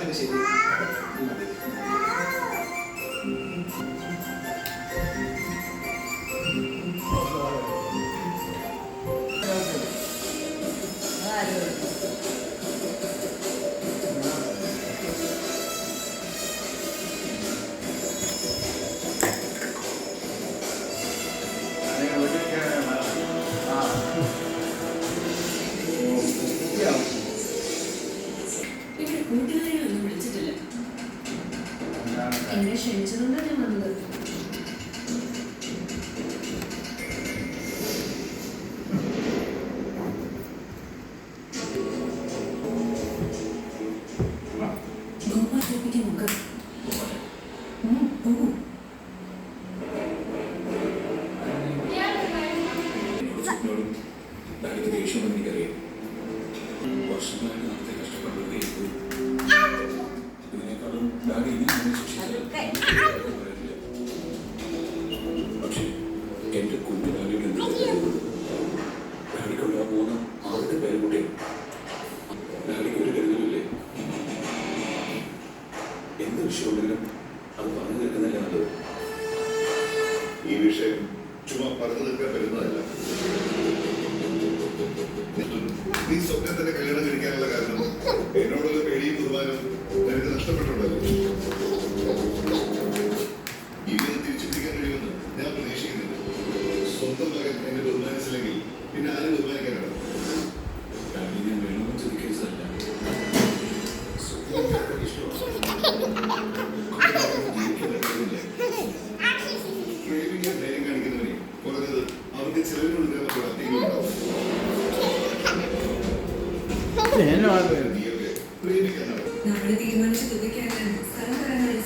അതൊക്കെ ശരി. കൂട്ടുകാരെയൊന്നും വിളിച്ചിട്ടില്ല. എന്നെ ക്ഷണിച്ചതുകൊണ്ടാണ് ഞാൻ വന്നത്. പക്ഷേ എന്റെ കുഞ്ഞിനാലിയുടെ ഡാഡിക്കുള്ള പോകുന്ന ആദ്യത്തെ പേരുകൂടെ ഡാഡിക്ക് ഒരു കരുതലില്ലേ? എന്ത് വിഷയമുണ്ടെങ്കിലും അത് പറഞ്ഞു തീർക്കുന്നതല്ലേ നല്ലത്. ഈ വിഷയം ചുമ്മാ പറഞ്ഞു തീർക്കാൻ വരുന്നതല്ല. നീ സ്വപ്നത്തിന്റെ കല്യാണം കഴിക്കാനുള്ള കാരണം എന്നോടുള്ള പേടിയും ബഹുമാനവും നിനക്ക് നഷ്ടപ്പെട്ടുണ്ടല്ലോ. ഇങ്ങനെ തിരിച്ചു പിടിക്കാൻ കഴിയുമെന്ന് ഞാൻ പ്രതീക്ഷിക്കുന്നില്ല. സ്വന്തം മകൻ എന്നെ ബഹുമാനിച്ചില്ലെങ്കിൽ പിന്നെ ആരും ബഹുമാനിക്കാനാണ്? ഞാൻ വേണമെന്ന് ചോദിക്കേണ്ടതല്ല. പ്രേമിക്കാൻ ധൈര്യം കാണിക്കുന്നവനെ കുറഞ്ഞത് അവർക്ക് ചെലവിന് കൊടുക്കാൻ പ്രാപ്തികളുണ്ടാവും. നമ്മൾ തീരുമാനിച്ച തുകയ്ക്കാണ് സ്ഥലം തരാനായി